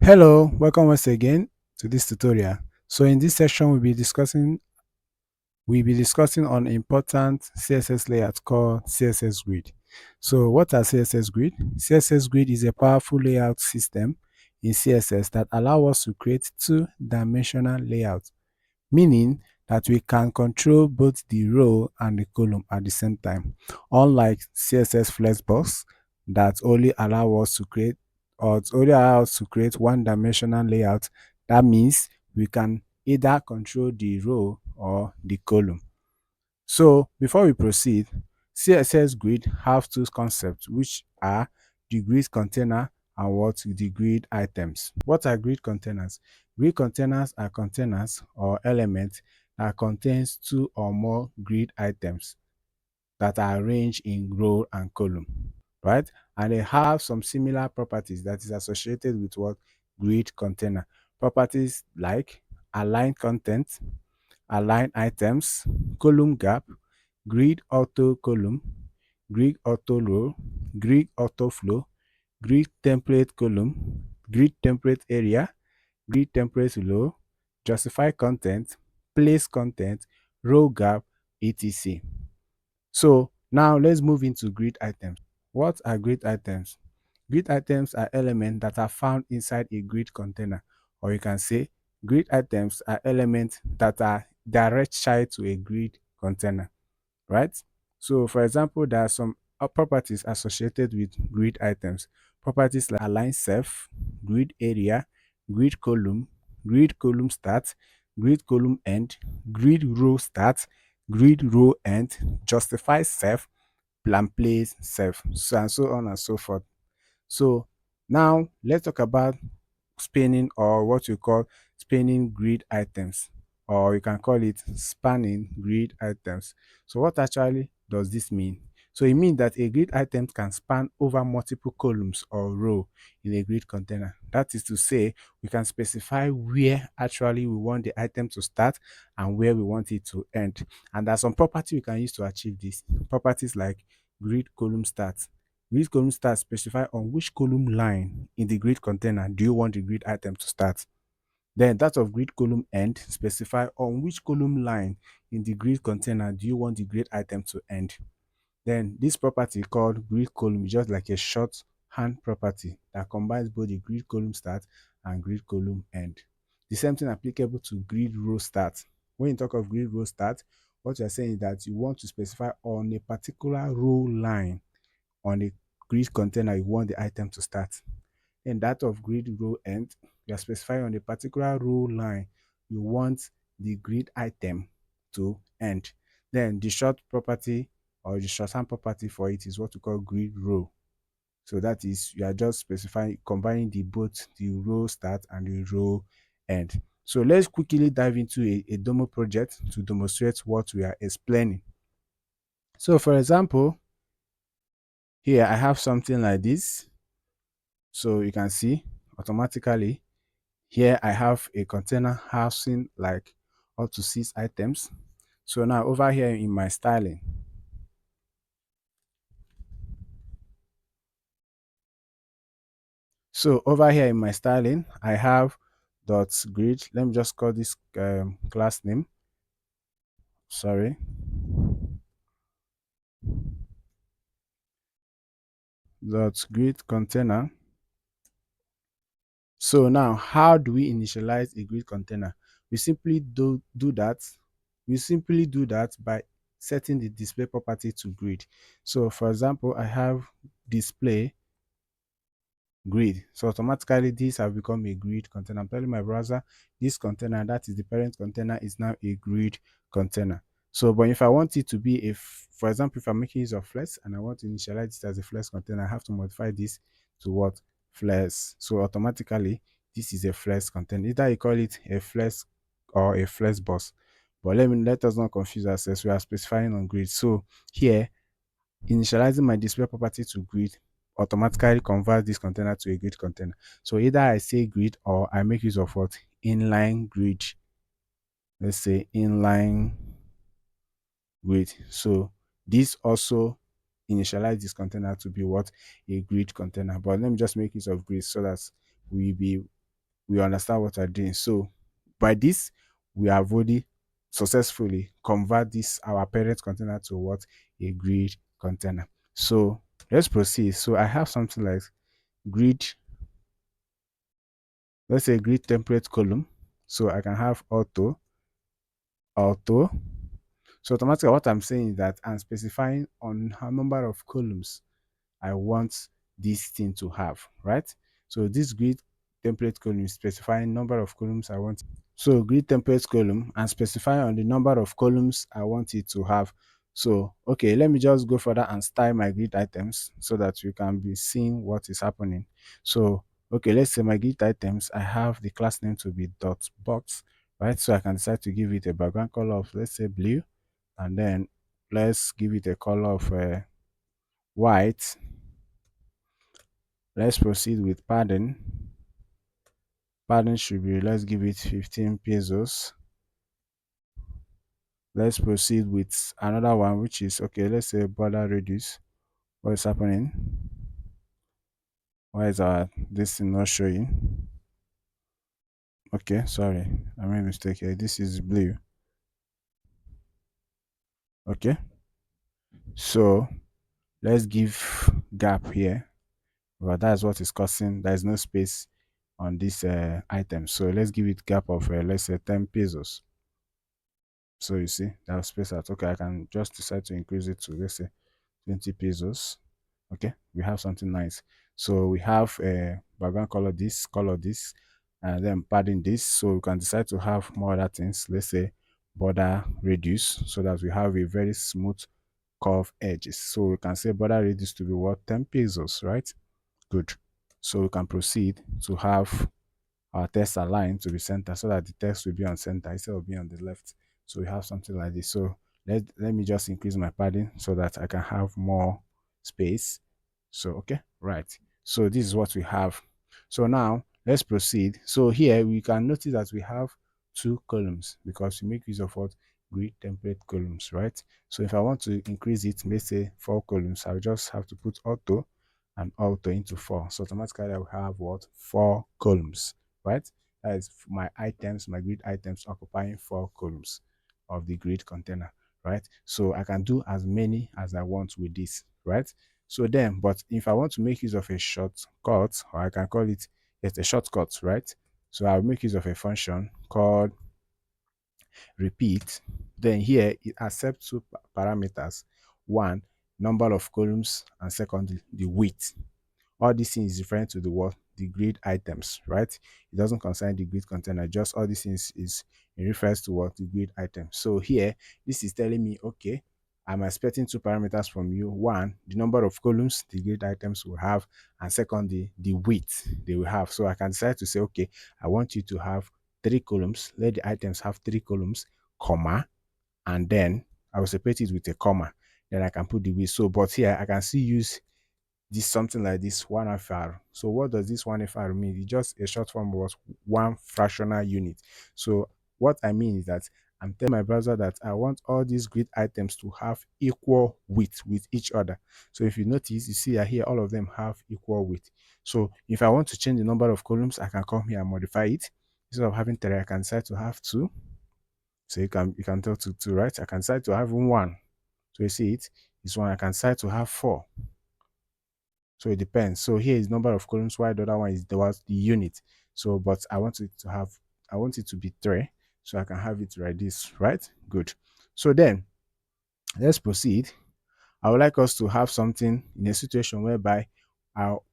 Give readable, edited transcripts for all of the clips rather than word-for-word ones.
Hello, welcome once again to this tutorial. So in this section we'll be discussing on important CSS layout called CSS Grid. So what are CSS Grid? CSS Grid is a powerful layout system in CSS that allow us to create two-dimensional layouts, meaning that we can control both the row and the column at the same time. Unlike CSS Flexbox that only allow us to create one-dimensional layout, that means we can either control the row or the column. So before we proceed, CSS Grid have two concepts, which are the grid container and the grid items. What are grid containers? Grid containers are containers or elements that contains two or more grid items that are arranged in row and column, right? And they have some similar properties that is associated with what grid container. Properties like align content, align items, column gap, grid auto column, grid auto row, grid auto flow, grid template column, grid template area, grid template row, justify content, place content, row gap, etc. So now let's move into grid items. What are grid items? Grid items are elements that are found inside a grid container, or you can say grid items are elements that are direct child to a grid container, right? So for example, there are some properties associated with grid items. Properties like align self, grid area, grid column start, grid column end, grid row start, grid row end, justify self, plan place self, so and so on and so forth. So now let's talk about spanning, or what you call spanning grid items, or you can call it spanning grid items. So what actually does this mean? So it means that a grid item can span over multiple columns or row in a grid container. That is to say, we can specify where actually we want the item to start and where we want it to end. And there's some property we can use to achieve this. Properties like grid column start. Grid column start specify on which column line in the grid container do you want the grid item to start. Then that of grid column end specify on which column line in the grid container do you want the grid item to end. Then this property called grid column is just like a shorthand property that combines both the grid column start and grid column end. The same thing applicable to grid row start. When you talk of grid row start, what you're saying is that you want to specify on a particular row line on a grid container you want the item to start. In that of grid row end, you are specifying on a particular row line you want the grid item to end. Then the short property or the shorthand property for it is what we call grid row. So that is, you are just specifying, combining both the row start and the row end. So let's quickly dive into a demo project to demonstrate what we are explaining. So for example, here I have something like this. So you can see automatically here I have a container housing like up to 6 items. So now over here in my styling, I have dot grid. Let me just call this class name. Sorry, dot grid container. So now, how do we initialize a grid container? We simply do that. We simply do that by setting the display property to grid. So for example, I have display grid. So automatically this have become a grid container. I'm telling my browser this container, that is the parent container, is now a grid container. So but if I want it to be for example, if I'm making use of flex and I want to initialize this as a flex container, I have to modify this to what? Flex. So automatically this is a flex container. Either you call it a flex or a flex bus. But let us not confuse ourselves. We are specifying on grid. So here, initializing my display property to grid automatically converts this container to a grid container. So either I say grid or I make use of what? Inline grid. Let's say inline grid. So this also initialize this container to be what? A grid container. But let me just make use of grid so that we be we understand what we're doing. So by this, we have already successfully convert this our parent container to what, a grid container. So let's proceed. So I have something like grid, let's say grid template column. So I can have auto. So automatically what I'm saying is that I'm specifying on how number of columns I want this thing to have, right? So this grid template column is specifying number of columns I want. So grid template column and specify on the number of columns I want it to have. So okay, let me just go further and style my grid items so that you can be seeing what is happening. So okay, let's say my grid items, I have the class name to be dot box, right? So I can decide to give it a background color of, let's say, blue, and then let's give it a color of white. Let's proceed with padding. Padding should be, let's give it 15 pesos. Let's proceed with another one, which is okay. Let's say border radius. What is happening? Why is our this thing not showing? Okay, sorry, I made a mistake here. This is blue. Okay, so let's give gap here. But that's what is causing. There is no space on this item. So let's give it gap of let's say 10 pesos. So you see that space out. Okay, I can just decide to increase it to, let's say, 20 pesos. Okay, we have something nice. So we have a background color this, and then padding this. So we can decide to have more other things. Let's say border radius, so that we have a very smooth curve edges. So we can say border radius to be what, 10 pesos, right? Good. So we can proceed to have our text aligned to be center so that the text will be on center instead of being on the left. So we have something like this. So let me just increase my padding so that I can have more space. So okay, right. So this is what we have. So now let's proceed. So here we can notice that we have two columns because we make use of what, grid template columns, right? So if I want to increase it, let's say 4 columns, I'll just have to put auto and auto into 4. So automatically I will have what, 4 columns, right? That is my items, my grid items occupying 4 columns of the grid container, right? So I can do as many as I want with this, right? So then, but if I want to make use of a shortcut, or I can call it, it's a shortcut, right? So I'll make use of a function called repeat. Then here it accepts two parameters: one, number of columns, and second, the width. All these things is referring to the what, the grid items, right? It doesn't concern the grid container, just all these things is, it refers to what, the grid item. So here this is telling me, okay, I'm expecting two parameters from you: one, the number of columns the grid items will have, and second, the width they will have. So I can decide to say, okay, I want you to have 3 columns, let the items have 3 columns, comma, and then I will separate it with a comma, then I can put the width. So but here I can still use this something like this 1 FR. So what does this 1 FR mean? It's just a short form of one fractional unit. So what I mean is that I'm telling my browser that I want all these grid items to have equal width with each other. So if you notice, you see here all of them have equal width. So if I want to change the number of columns, I can come here and modify it. Instead of having 3, I can decide to have 2. So you can tell to 2, right? I can decide to have 1. So you see it's 1. I can decide to have 4. So it depends. So here is number of columns, while the other one is the unit. So, but I want it to be 3. So I can have it like this, right? Good. So then let's proceed. I would like us to have something in a situation whereby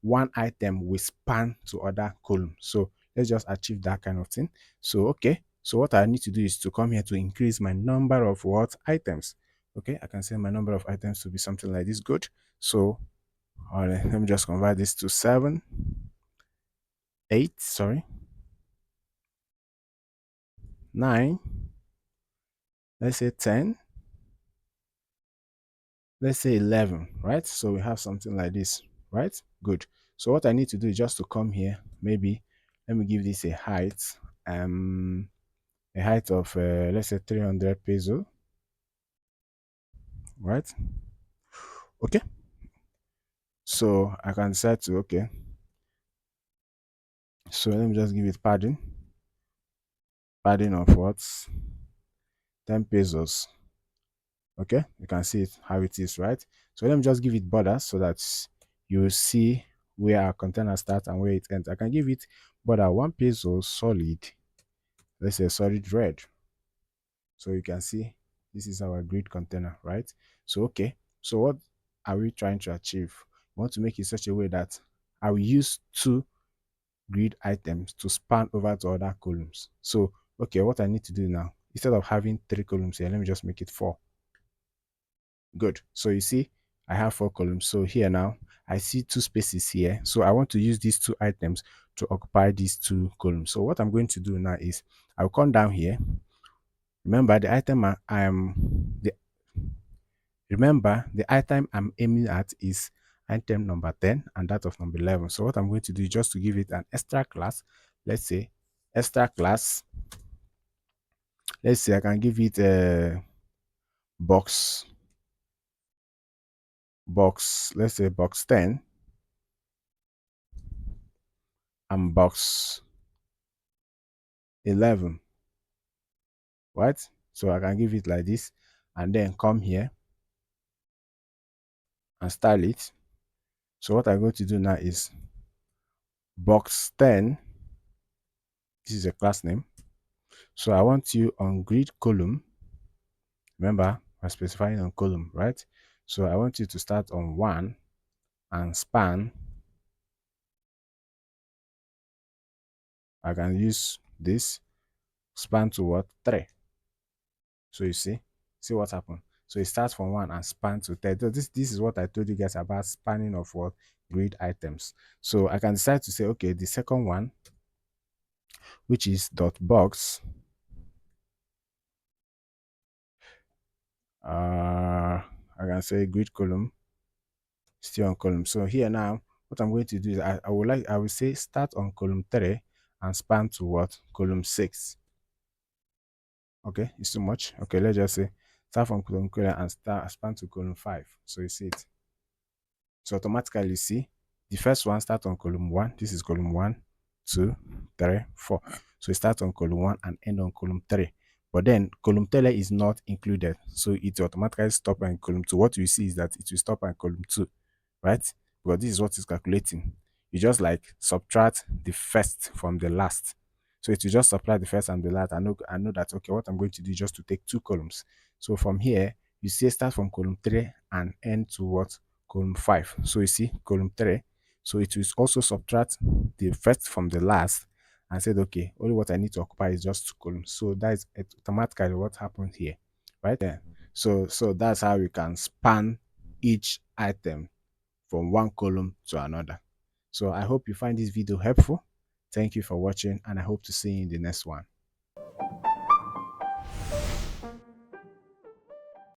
one item will span to other columns. So let's just achieve that kind of thing. So, okay. So what I need to do is to come here to increase my number of what items. Okay, I can say my number of items to be something like this. Good. So all right, let me just convert this to 7, 8, sorry, 9, let's say 10, let's say 11, right? So we have something like this, right? Good. So what I need to do is just to come here, maybe let me give this a height of let's say 300 peso, right? Okay. So I can decide to, okay, So let me just give it padding of what, 10 pesos. Okay, you can see it how it is, right? So let me just give it border so that you will see where our container starts and where it ends. I can give it border 1 peso solid, let's say solid red. So you can see this is our grid container, right? So okay, so what are we trying to achieve? We want to make it such a way that I will use two grid items to span over to other columns. So okay, what I need to do now, instead of having 3 columns here, let me just make it 4. Good. So you see, I have 4 columns. So here now, I see 2 spaces here. So I want to use these 2 items to occupy these 2 columns. So what I'm going to do now is I'll come down here. Remember the item I am the remember the item I'm aiming at is item number 10 and that of number 11. So what I'm going to do is just to give it an extra class. Let's say extra class. Let's say I can give it a box let's say box 10 and box 11, right? So I can give it like this and then come here and style it. So what I'm going to do now is box 10. This is a class name. So I want you on grid column. Remember, we're specifying on column, right? So I want you to start on 1 and span. I can use this span to what? 3. So you see what happened. So it starts from 1 and span to 10. So this is what I told you guys about spanning of what grid items. So I can decide to say, okay, the second one, which is dot box, I can say grid column, still on column. So here now, what I'm going to do is I will say start on column 3 and span to what? Column 6. Okay, it's too much. Okay, let's just say start from column 3 and span to column 5. So you see it. So automatically you see the first one start on column 1. This is column 1, 2, 3, 4. So it starts on column 1 and end on column 3. But then column 3 is not included. So it automatically stop on column 2. What you see is that it will stop on column 2, right? Because this is what it's calculating. You just like subtract the first from the last. So it will just subtract the first and the last. I know that okay, what I'm going to do is just to take 2 columns. So from here, you see start from column 3 and end to what? Column 5. So you see column 3. So it will also subtract the first from the last and said, okay, only what I need to occupy is just 2 columns. So that is automatically what happens here, right there. So that's how we can span each item from one column to another. So I hope you find this video helpful. Thank you for watching and I hope to see you in the next one.